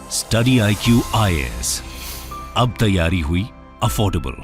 Study IQ IAS, अब तैयारी हुई अफोर्डेबल।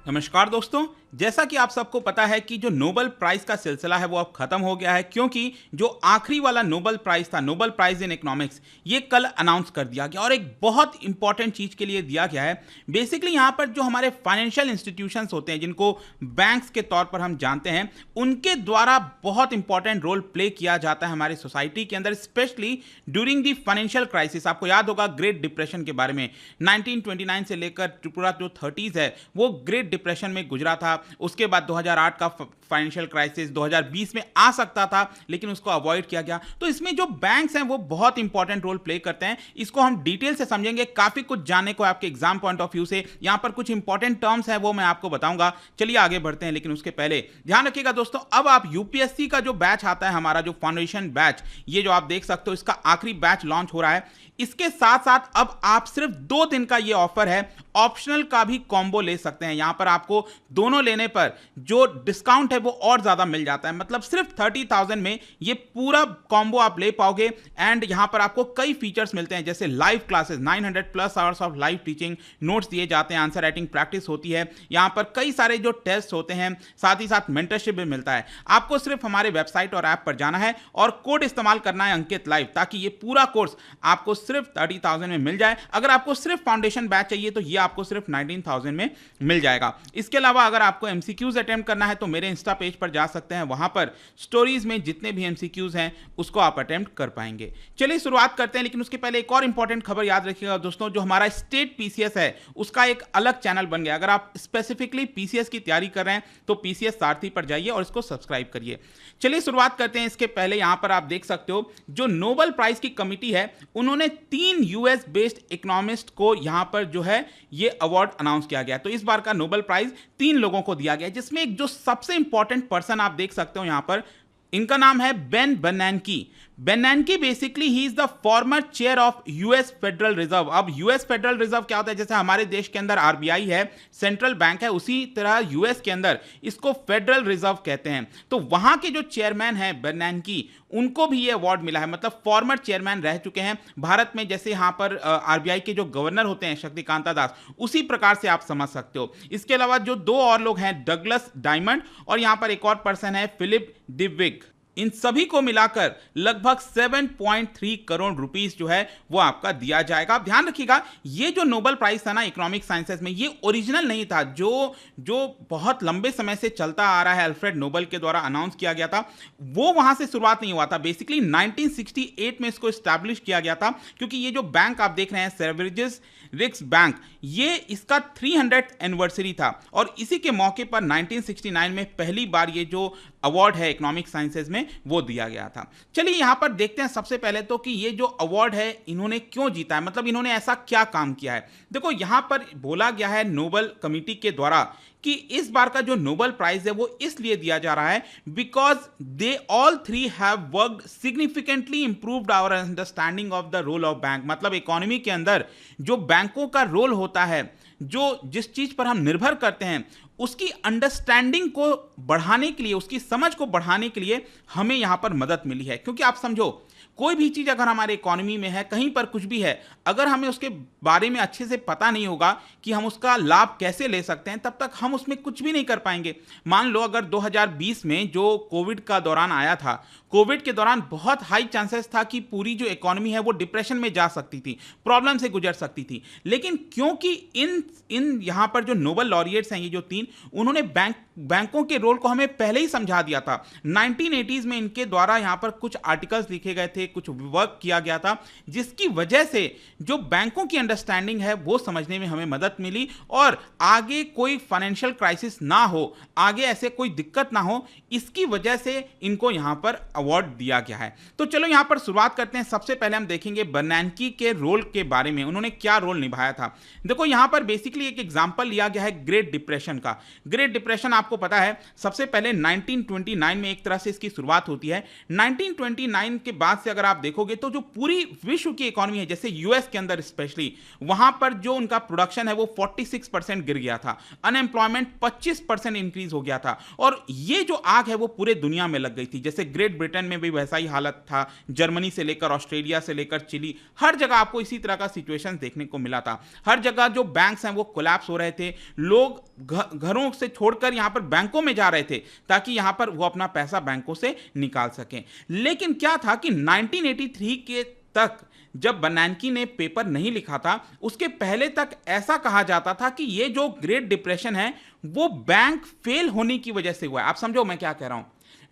नमस्कार दोस्तों, जैसा कि आप सबको पता है कि जो नोबेल प्राइज का सिलसिला है वो अब खत्म हो गया है, क्योंकि जो आखिरी वाला नोबेल प्राइज था, नोबेल प्राइज इन इकोनॉमिक्स, ये कल अनाउंस कर दिया गया और एक बहुत इंपॉर्टेंट चीज के लिए दिया गया है। बेसिकली यहाँ पर जो हमारे फाइनेंशियल इंस्टीट्यूशंस होते हैं, जिनको बैंक्स के तौर पर हम जानते हैं, उनके द्वारा बहुत इंपॉर्टेंट रोल प्ले किया जाता है हमारी सोसाइटी के अंदर, specially during the financial crisis. आपको याद होगा ग्रेट डिप्रेशन के बारे में, 1929 से लेकर पूरा जो 30s है वो ग्रेट डिप्रेशन में गुजरा था। उसके बाद 2008 का फाइनेंशियल क्राइसिस 2020 में आ सकता था, लेकिन उसको अवॉइड किया गया। तो इसमें जो बैंक्स हैं वो बहुत इंपॉर्टेंट रोल प्ले करते हैं। इसको हम डिटेल से समझेंगे, काफी कुछ जानने को आपके एग्जाम पॉइंट ऑफ व्यू से। यहां पर कुछ इंपॉर्टेंट टर्म्स हैं वो मैं आपको बताऊंगा। चलिए आगे बढ़ते हैं, लेकिन उसके पहले ध्यान रखिएगा दोस्तों, अब आप यूपीएससी का जो बैच आता है, हमारा जो फाउंडेशन बैच, ये जो आप देख सकते हो, इसका आखिरी बैच लॉन्च हो रहा है। इसके साथ साथ अब आप सिर्फ 2 दिन का ये ऑफर है, ऑप्शनल का भी कॉम्बो ले सकते हैं। यहां पर आपको दोनों लेने पर जो डिस्काउंट है वो और ज्यादा मिल जाता है। मतलब सिर्फ 30,000 में ये पूरा कॉम्बो आप ले पाओगे। एंड यहां पर आपको कई फीचर्स मिलते हैं, जैसे live classes, 900+ hours of live teaching, notes दिए जाते हैं, आंसर राइटिंग प्रैक्टिस होती है, यहां पर कई सारे जो टेस्ट होते हैं, साथ ही साथ मेंटरशिप भी मिलता है। आपको सिर्फ हमारे वेबसाइट और ऐप पर जाना है और कोड इस्तेमाल करना है अंकित लाइव, ताकि ये पूरा कोर्स आपको सिर्फ 30,000 में मिल जाए। अगर आपको सिर्फ फाउंडेशन बैच चाहिए तो ये आपको सिर्फ 19,000 में मिल जाएगा। इसके अलावा अगर आपको एमसीक्यूज अटेम्प्ट करना है तो मेरे इंस्टा पेज पर जा सकते हैं, वहां पर स्टोरीज में जितने भी एमसीक्यूज हैं उसको आप अटेम्प्ट कर पाएंगे। चलिए शुरुआत करते हैं, लेकिन उसके पहले एक और इंपॉर्टेंट खबर याद रखिएगा दोस्तों, जो हमारा स्टेट पीसीएस है उसका एक अलग चैनल बन गया। अगर आप स्पेसिफिकली पीसीएस की तैयारी कर रहे हैं तो पीसीएस सारथी पर जाइए और इसको सब्सक्राइब करिए। चलिए शुरुआत करते हैं। इसके पहले यहां पर आप देख सकते हो, जो नोबेल प्राइज की कमिटी है उन्होंने 3 यूएस बेस्ड इकोनॉमिस्ट को यहां पर जो है ये अवार्ड अनाउंस किया गया। तो इस बार का नोबेल प्राइज 3 लोगों को दिया गया, जिसमें एक जो सबसे इंपॉर्टेंट पर्सन आप देख सकते हो यहां पर, इनका नाम है Ben Bernanke. Bernanke basically he is the former chair of US Federal Reserve. अब यूएस फेडरल रिजर्व क्या होता है? जैसे हमारे देश के अंदर आरबीआई है, सेंट्रल बैंक है, उसी तरह यूएस के अंदर इसको फेडरल रिजर्व कहते हैं। तो वहां के जो चेयरमैन हैं बेर्नांकी, उनको भी ये अवार्ड मिला है। मतलब फॉर्मर चेयरमैन रह चुके हैं भारत में। जैसे यहां पर आरबीआई के जो गवर्नर होते हैं शक्तिकांता दास, उसी प्रकार से आप समझ सकते हो। इसके अलावा जो 2 और लोग हैं, डगलस डायमंड और यहां पर एक और पर्सन है फिलिप डिविक, इन सभी को मिलाकर लगभग 7.3 करोड़ रुपीस जो है वो आपका दिया जाएगा। आप ध्यान रखिएगा, ये जो नोबेल प्राइज था ना इकोनॉमिक साइंसेस में, ये ओरिजिनल नहीं था, जो बहुत लंबे समय से चलता आ रहा है, अल्फ्रेड नोबेल के द्वारा अनाउंस किया गया था, वो वहां से शुरुआत नहीं हुआ था। बेसिकली 1968 में इसको स्टैब्लिश किया गया था, क्योंकि ये जो बैंक आप देख रहे हैं, सेवरेजेस रिक्स बैंक, ये इसका 300th एनिवर्सरी था और इसी के मौके पर 1969 में पहली बार ये जो अवार्ड है इकोनॉमिक साइंसेज में वो दिया गया था। चलिए यहां पर देखते हैं सबसे पहले तो कि ये जो अवार्ड है इन्होंने क्यों जीता है, मतलब इन्होंने ऐसा क्या काम किया है। देखो यहां पर बोला गया है नोबेल कमिटी के द्वारा कि इस बार का जो नोबेल प्राइज है वो इसलिए दिया जा रहा है because they all 3 have worked significantly improved our understanding of the role of bank. मतलब इकोनॉमी के अंदर जो बैंकों का रोल होता है, जो जिस चीज पर हम निर्भर करते हैं, उसकी अंडरस्टैंडिंग को बढ़ाने के लिए, उसकी समझ को बढ़ाने के लिए हमें यहां पर मदद मिली है। क्योंकि आप समझो, कोई भी चीज अगर हमारे इकोनॉमी में है, कहीं पर कुछ भी है, अगर हमें उसके बारे में अच्छे से पता नहीं होगा कि हम उसका लाभ कैसे ले सकते हैं, तब तक हम उसमें कुछ भी नहीं कर पाएंगे। मान लो अगर 2020 में जो कोविड का दौरान आया था, कोविड के दौरान बहुत हाई चांसेस था कि पूरी जो इकोनॉमी है वो डिप्रेशन में जा सकती थी, प्रॉब्लम से गुजर सकती थी। लेकिन क्योंकि इन यहां पर जो नोबेल लॉरिएट्स हैं, ये जो 3, उन्होंने बैंकों के रोल को हमें पहले ही समझा दिया था। 1980s में इनके द्वारा यहां पर कुछ आर्टिकल्स लिखे गए थे, कुछ वर्क किया गया था, जिसकी वजह से जो बैंकों की अंडरस्टैंडिंग है वो समझने में हमें मदद मिली और आगे कोई फाइनेंशियल क्राइसिस ना हो, आगे ऐसे कोई दिक्कत ना हो, इसकी वजह से इनको यहां पर अवार्ड दिया गया है। तो चलो यहां पर शुरुआत करते हैं। सबसे पहले हम देखेंगे बर्नांकी के रोल के बारे में, उन्होंने क्या रोल निभाया था। देखो यहां पर बेसिकली एक एग्जांपल लिया गया है ग्रेट डिप्रेशन का। ग्रेट डिप्रेशन आपको पता है, सबसे पहले 1929 में एक तरह से इसकी शुरुआत होती है। 1929 के बाद से अगर आप देखोगे तो जो पूरी विश्व की इकोनॉमी है, जैसे यूएस के अंदर स्पेशली, वहां पर जो उनका प्रोडक्शन है वो 46% गिर गया था, अनएम्प्लॉयमेंट 25% इंक्रीज हो गया था और ये जो आग है वो पूरे दुनिया में लग गई थी। जैसे ग्रेट ब्रिटेन में भी वैसा ही हालत था, जर्मनी से लेकर ऑस्ट्रेलिया से लेकर चिली, हर जगह आपको इसी तरह का सिचुएशन देखने को मिला था। हर जगह जो बैंक्स हैं वो कोलैप्स हो रहे थे, लोग घरों से छोड़कर यहां पर बैंकों में जा रहे थे ताकि यहां पर वो अपना पैसा बैंकों से निकाल सकें। लेकिन क्या था कि 1983 के तक जब बर्नांकी ने पेपर नहीं लिखा था, उसके पहले तक ऐसा कहा जाता था कि ये जो ग्रेट डिप्रेशन है वो बैंक फेल होने की वजह से हुआ है। आप समझो मैं क्या कह रहा हूं।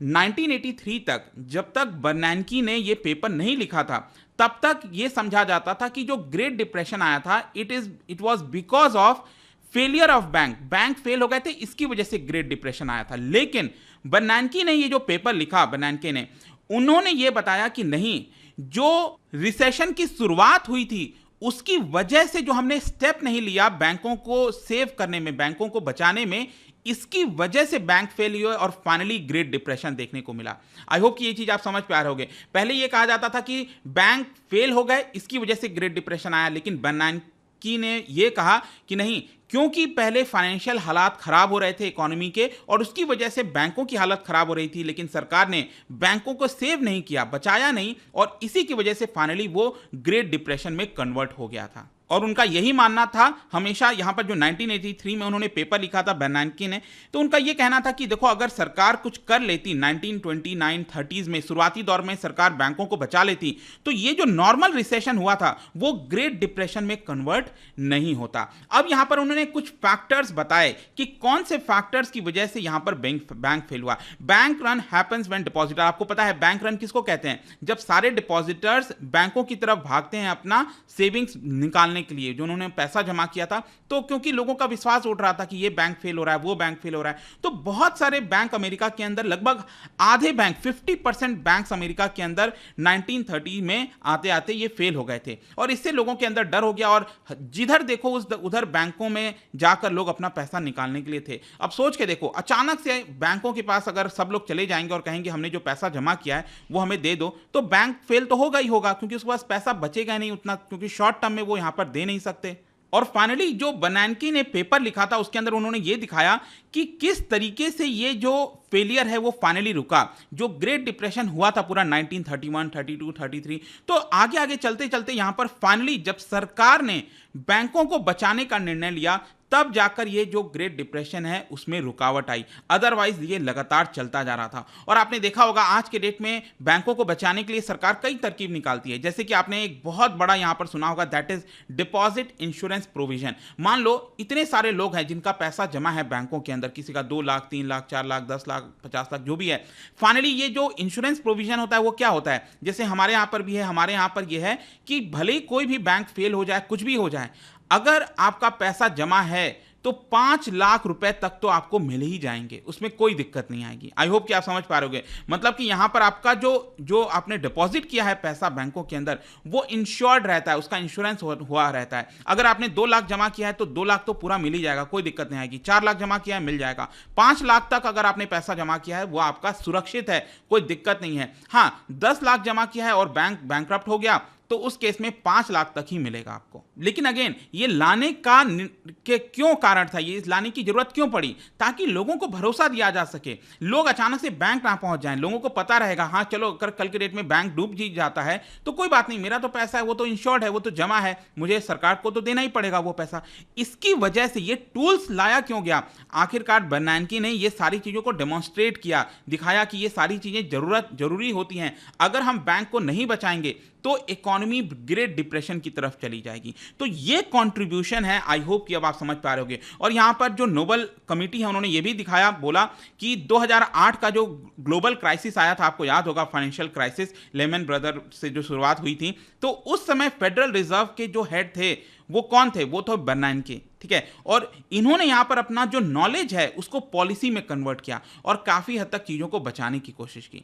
1983 तक, जब तक बर्नांकी ने ये पेपर नहीं लिखा था, तब तक ये समझा जाता था कि जो ग्रेट डिप्रेशन आया था it was because of failure of bank fail हो गए थे, इसकी वजह से ग्रेट डिप्रेशन आया था। लेकिन बर्नांकी ने ये जो पेपर लिखा, बर्नांकी ने, उन्होंने ये बताया कि नहीं, जो रिसेशन की शुरुआत हुई थी उसकी वजह से जो हमने स्टेप नहीं लिया बैंकों को सेव करने में, बैंकों को बचाने में, इसकी वजह से बैंक फेल हुए और फाइनली ग्रेट डिप्रेशन देखने को मिला। आई होप कि ये चीज आप समझ पा रहे होंगे। पहले ये कहा जाता था कि बैंक फेल हो गए, इसकी वजह से ग्रेट डिप्रेशन आया, लेकिन बर्नांकी ने ये कहा कि नहीं, क्योंकि पहले फाइनेंशियल हालात खराब हो रहे थे इकोनॉमी के और उसकी वजह से बैंकों की हालत खराब हो रही थी, लेकिन सरकार ने बैंकों को सेव नहीं किया, बचाया नहीं, और इसी की वजह से फाइनली वो ग्रेट डिप्रेशन में कन्वर्ट हो गया था। और उनका यही मानना था हमेशा। यहां पर जो 1983 में उन्होंने पेपर लिखा था बर्नांकी ने, तो उनका यह कहना था कि देखो, अगर सरकार कुछ कर लेती 1929-30s में, शुरुआती दौर में सरकार बैंकों को बचा लेती, तो ये जो नॉर्मल रिसेशन हुआ था वो ग्रेट डिप्रेशन में कन्वर्ट नहीं होता। अब यहां पर उन्होंने कुछ फैक्टर्स बताए कि कौन से फैक्टर्स की वजह से यहां पर बैंक फेल हुआ। Bank run happens when depositor, आपको पता है बैंक रन किसको कहते हैं? जब सारे डिपॉजिटर्स बैंकों की तरफ भागते हैं अपना सेविंग्स निकालने के लिए, जो उन्होंने पैसा जमा किया था, तो क्योंकि लोगों का विश्वास उठ रहा था कि ये बैंक फेल हो रहा है, वो बैंक फेल हो रहा है, तो बहुत सारे बैंक अमेरिका के अंदर, लगभग आधे बैंक, 50% बैंक्स अमेरिका के अंदर 1930 में आते आते ये फेल हो गए थे। और इससे लोगों के अंदर डर हो गया और जिधर देखो उधर बैंकों में जाकर लोग अपना पैसा निकालने के लिए थे। अब सोच के देखो, अचानक से बैंकों के पास अगर सब लोग चले जाएंगे और कहेंगे हमने जो पैसा जमा किया है वो हमें दे दो, तो बैंक फेल तो होगा ही होगा, क्योंकि उसके पास पैसा बचेगा नहीं उतना, क्योंकि शॉर्ट टर्म में वो यहां पर दे नहीं सकते। और फाइनली जो बर्नांकी ने पेपर लिखा था उसके अंदर उन्होंने ये दिखाया कि किस तरीके से ये जो फेलियर है वो फाइनली रुका। जो ग्रेट डिप्रेशन हुआ था पूरा 1931, 32, 33, तो आगे आगे चलते चलते यहां पर फाइनली जब सरकार ने बैंकों को बचाने का निर्णय लिया, तब जाकर ये जो ग्रेट डिप्रेशन है उसमें रुकावट आई, अदरवाइज ये लगातार चलता जा रहा था। और आपने देखा होगा आज के डेट में बैंकों को बचाने के लिए सरकार कई तरकीब निकालती है, जैसे कि आपने एक बहुत बड़ा यहां पर सुना होगा, that is deposit insurance provision. मान लो इतने सारे लोग हैं जिनका पैसा जमा है बैंकों के अंदर, किसी का 2 लाख, 3 लाख, 4 लाख, 10 लाख, 50 लाख, जो भी है। फाइनली ये जो इंश्योरेंस प्रोविजन होता है वो क्या होता है, जैसे हमारे यहां पर भी है, हमारे यहां पर यह है कि भले ही कोई भी बैंक फेल हो जाए, कुछ भी हो जाए, अगर आपका पैसा जमा है तो 5 लाख रुपए तक तो आपको मिल ही जाएंगे, उसमें कोई दिक्कत नहीं आएगी। आई होप कि आप समझ पा रहे होगे। मतलब कि यहां पर आपका जो आपने डिपॉजिट किया है पैसा बैंकों के अंदर, वो इंश्योर्ड रहता है, उसका इंश्योरेंस हुआ रहता है। अगर आपने 2 लाख जमा किया है तो 2 लाख तो पूरा मिल ही जाएगा, कोई दिक्कत नहीं आएगी। 4 लाख जमा किया है, मिल जाएगा। 5 लाख तक अगर आपने पैसा जमा किया है वो आपका सुरक्षित है, कोई दिक्कत नहीं है। हाँ, 10 लाख जमा किया है और बैंक बैंकरप्ट हो गया तो उस केस में 5 लाख तक ही मिलेगा आपको। लेकिन अगेन, ये लाने का क्यों कारण था, ये लाने की जरूरत क्यों पड़ी? ताकि लोगों को भरोसा दिया जा सके, लोग अचानक से बैंक ना पहुंच जाएं, लोगों को पता रहेगा हाँ चलो अगर कल के डेट में बैंक डूब जी जाता है तो कोई बात नहीं, मेरा तो पैसा है वो तो इंश्योर्ड है, वो तो जमा है, मुझे सरकार को तो देना ही पड़ेगा वो पैसा। इसकी वजह से ये टूल्स लाया क्यों गया? आखिरकार बर्नांकी ने ये सारी चीजों को डेमोन्स्ट्रेट किया, दिखाया कि ये सारी चीजें जरूरी होती हैं। अगर हम बैंक को नहीं बचाएंगे तो इकोनॉमी ग्रेट डिप्रेशन की तरफ चली जाएगी। तो ये कंट्रीब्यूशन है, आई होप कि अब आप समझ पा रहे होंगे। और यहां पर जो नोबल कमिटी है उन्होंने ये भी दिखाया, बोला कि 2008 का जो ग्लोबल क्राइसिस आया था, आपको याद होगा फाइनेंशियल क्राइसिस, लेमन ब्रदर से जो शुरुआत हुई थी, तो उस समय फेडरल रिजर्व के जो हेड थे वो कौन थे? वो तो बर्नांकी, ठीक है। और इन्होंने यहां पर अपना जो नॉलेज है उसको पॉलिसी में कन्वर्ट किया और काफी हद तक चीजों को बचाने की कोशिश की।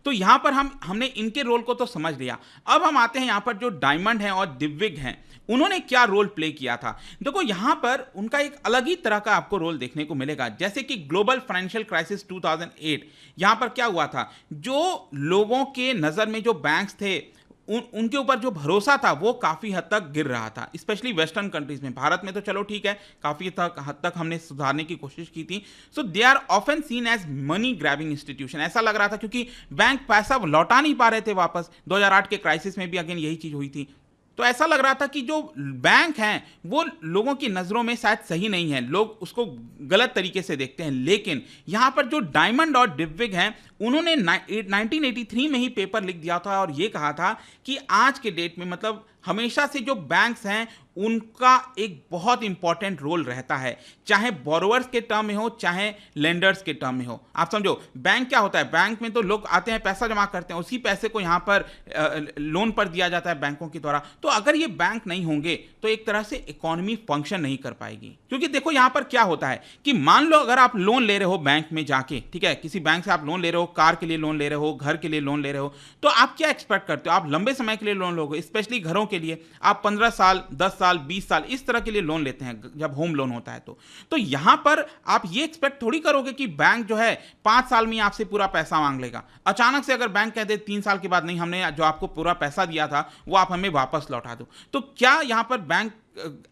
तो यहां पर हमने इनके रोल को तो समझ लिया। अब हम आते हैं यहां पर जो डायमंड हैं और दिव्विग हैं, उन्होंने क्या रोल प्ले किया था। देखो यहां पर उनका एक अलग ही तरह का आपको रोल देखने को मिलेगा। जैसे कि ग्लोबल फाइनेंशियल क्राइसिस 2008, यहां पर क्या हुआ था, जो लोगों के नजर में जो बैंक्स थे उनके ऊपर जो भरोसा था वो काफ़ी हद तक गिर रहा था, स्पेशली वेस्टर्न कंट्रीज में। भारत में तो चलो ठीक है, काफ़ी हद तक हमने सुधारने की कोशिश की थी। So they are often seen as money grabbing institution, ऐसा लग रहा था, क्योंकि बैंक पैसा लौटा नहीं पा रहे थे वापस। 2008 के क्राइसिस में भी अगेन यही चीज़ हुई थी। तो ऐसा लग रहा था कि जो बैंक हैं वो लोगों की नज़रों में शायद सही नहीं है, लोग उसको गलत तरीके से देखते हैं। लेकिन यहाँ पर जो डायमंड और डिविग हैं, उन्होंने 1983 में ही पेपर लिख दिया था और ये कहा था कि आज के डेट में, मतलब हमेशा से जो बैंक्स हैं उनका एक बहुत इंपॉर्टेंट रोल रहता है, चाहे बोरोवर्स के टर्म में हो चाहे लेंडर्स के टर्म में हो। आप समझो, बैंक क्या होता है, बैंक में तो लोग आते हैं, पैसा जमा करते हैं, उसी पैसे को यहाँ पर लोन पर दिया जाता है बैंकों के द्वारा। तो अगर ये बैंक नहीं होंगे तो एक तरह से इकोनॉमी फंक्शन नहीं कर पाएगी। क्योंकि देखो यहाँ पर क्या होता है कि मान लो अगर आप लोन ले रहे हो बैंक में जाके, ठीक है, किसी बैंक से आप लोन ले रहे हो, कार के लिए लोन ले रहे हो, घर के लिए लोन ले रहे हो, तो आप क्या एक्सपेक्ट करते हो? आप लंबे समय के लिए लोन लोगे, स्पेशली घरों के लिए। आप 15 साल, 10 साल, 20 साल इस तरह के लिए लोन लेते हैं जब होम लोन होता है। तो यहां पर आप ये एक्सपेक्ट थोड़ी करोगे कि बैंक जो है 5 साल में आपसे पूरा पैसा मांग लेगा। अचानक से अगर बैंक कह दे 3 साल के बाद, नहीं, हमने जो आपको पूरा पैसा दिया था वो आप हमें वापस लौटा दो, तो क्या यहां पर बैंक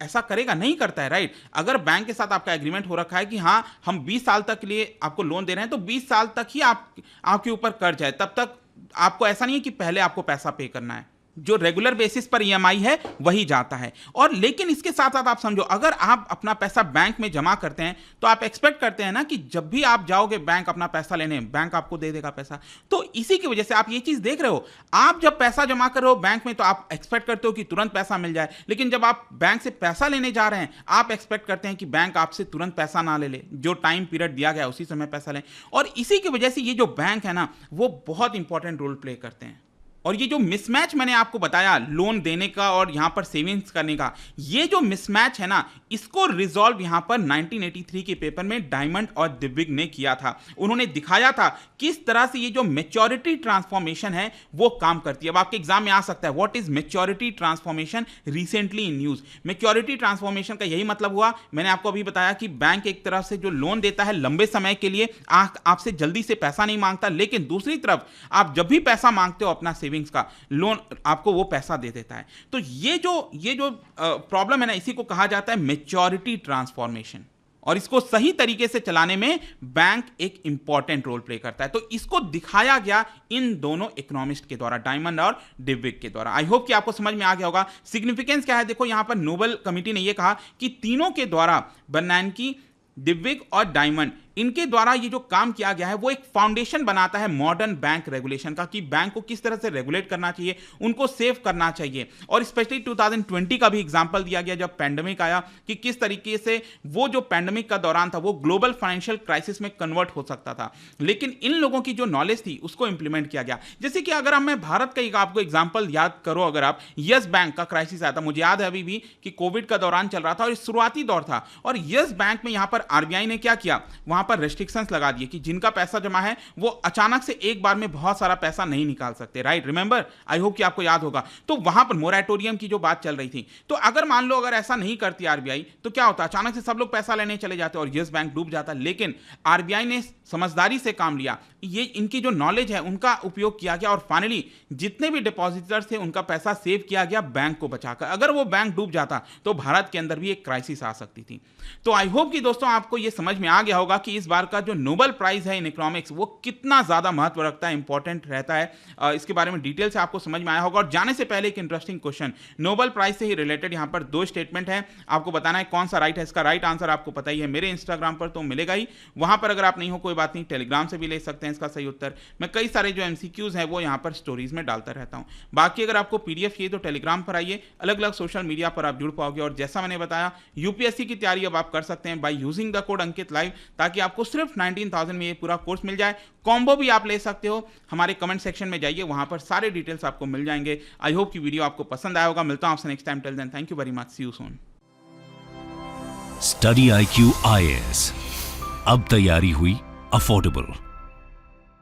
ऐसा करेगा? नहीं करता है, राइट। अगर बैंक के साथ आपका एग्रीमेंट हो रखा है कि हाँ हम 20 साल तक के लिए आपको लोन दे रहे हैं, तो 20 साल तक ही आपके ऊपर कर्ज है, तब तक आपको ऐसा नहीं है कि पहले आपको पैसा पे करना है। जो रेगुलर बेसिस पर ईएमआई है वही जाता है। और लेकिन इसके साथ साथ आप समझो, अगर आप अपना पैसा बैंक में जमा करते हैं तो आप एक्सपेक्ट करते हैं ना कि जब भी आप जाओगे बैंक अपना पैसा लेने, बैंक आपको दे देगा पैसा। तो इसी की वजह से आप ये चीज देख रहे हो, आप जब पैसा जमा कर रहे हो बैंक में तो आप एक्सपेक्ट करते हो कि तुरंत पैसा मिल जाए, लेकिन जब आप बैंक से पैसा लेने जा रहे हैं आप एक्सपेक्ट करते हैं कि बैंक आपसे तुरंत पैसा ना ले, जो टाइम पीरियड दिया गया उसी समय पैसा लें। और इसी की वजह से ये जो बैंक है ना, वो बहुत इंपॉर्टेंट रोल प्ले करते हैं। और ये जो मिसमैच मैंने आपको बताया लोन देने का और यहां पर सेविंग्स करने का, ये जो मिसमैच है ना, इसको रिजॉल्व यहां पर 1983 के पेपर में डायमंड और दिव्यग ने किया था। उन्होंने दिखाया था किस तरह से ये जो मैच्योरिटी ट्रांसफॉर्मेशन है वो काम करती है। अब आपके एग्जाम में आ सकता है, what is maturity transformation recently in news. Maturity transformation का यही मतलब हुआ, मैंने आपको अभी बताया कि बैंक एक तरफ से जो लोन देता है लंबे समय के लिए, आपसे जल्दी से पैसा नहीं मांगता, लेकिन दूसरी तरफ आप जब भी पैसा मांगते हो अपना सेविंग्स का लोन, आपको वो पैसा दे देता है। तो ये जो प्रॉब्लम है ना, इसी को कहा जाता है मैच्योरिटी ट्रांसफॉर्मेशन। और इसको सही तरीके से चलाने में बैंक एक इंपॉर्टेंट रोल प्ले करता है। तो इसको दिखाया गया इन दोनों इकोनॉमिस्ट के द्वारा, डायमंड और डिविग के द्वारा। आई होप कि आपको समझ में आ गया होगा। सिग्निफिकेंस क्या है, देखो यहां पर नोबेल कमिटी ने यह कहा कि तीनों के द्वारा, बर्नैंकी, डिविग और डायमंड, इनके द्वारा ये जो काम किया गया है वो एक फाउंडेशन बनाता है मॉडर्न बैंक रेगुलेशन का, कि बैंक को किस तरह से रेगुलेट करना चाहिए, उनको सेव करना चाहिए। और स्पेशली 2020 का भी एग्जांपल दिया गया जब पैंडेमिक आया, कि किस तरीके से वो जो पैंडेमिक का दौरान था वो ग्लोबल फाइनेंशियल क्राइसिस में कन्वर्ट हो सकता था, लेकिन इन लोगों की जो नॉलेज थी उसको इंप्लीमेंट किया गया। जैसे कि अगर मैं भारत का आपको एग्जाम्पल याद करो, अगर आप यस बैंक का क्राइसिस आया था, मुझे याद है अभी भी कि कोविड का दौरान चल रहा था और शुरुआती दौर था, और यस बैंक में यहां पर आरबीआई ने क्या किया, वहां पर रेस्ट्रिक्शंस लगा दिए कि जिनका पैसा जमा है वो अचानक से एक बार में बहुत सारा पैसा नहीं निकाल सकते, राइट, रिमेंबर, आई होप कि आपको याद होगा। तो वहां पर मोरेटोरियम की जो बात चल रही थी, तो अगर मान लो अगर ऐसा नहीं करती आरबीआई तो क्या होता, अचानक से सब लोग पैसा लेने चले जाते और यस बैंक डूब जाता। लेकिन आरबीआई ने समझदारी से काम लिया, ये इनकी जो नॉलेज है उनका उपयोग किया गया और फाइनली जितने भी डिपॉजिटर्स थे उनका पैसा सेव किया गया बैंक को बचाकर। अगर वो बैंक डूब जाता तो भारत के अंदर भी एक क्राइसिस आ सकती थी। तो आई होप कि दोस्तों आपको ये समझ में आ गया होगा कि इस बार का जो नोबेल प्राइज है इन इकोनॉमिक्स वो कितना ज्यादा महत्व रखता है, इंपॉर्टेंट रहता है। इसके बारे में डिटेल से आपको समझ में आया होगा। और जाने से पहले एक इंटरेस्टिंग क्वेश्चन, नोबेल प्राइज से ही रिलेटेड यहाँ पर 2 स्टेटमेंट है, आपको बताना है कौन सा राइट है। इसका राइट आंसर आपको पता ही है, मेरे इंस्टाग्राम पर तो मिलेगा ही, वहां पर अगर आप नहीं हो कोई बात नहीं, टेलीग्राम से भी ले सकते हैं इसका सही उत्तर। मैं कई सारे जो एमसीक्यूज हैं वो यहाँ पर स्टोरीज में डालता रहता हूँ। बाकी अगर आपको पीडीएफ चाहिए तो टेलीग्राम पर आइए, अलग अलग सोशल मीडिया पर आप जुड़ पाओगे। और जैसा मैंने बताया, यूपीएससी की तैयारी अब आप कर सकते हैं by using the code Ankit live, ताकि आपको सिर्फ 19,000 में ये पूरा कोर्स मिल जाए। कॉम्बो भी आप ले सकते हो, हमारे कमेंट सेक्शन में जाइए, वहां पर सारे डिटेल्स आपको मिल जाएंगे। आई होप कि वीडियो आपको पसंद आया होगा। मिलता हूं आपसे next time, till then thank you very much, see you soon. Study IQ IAS, अब तैयारी हुई अफोर्डेबल।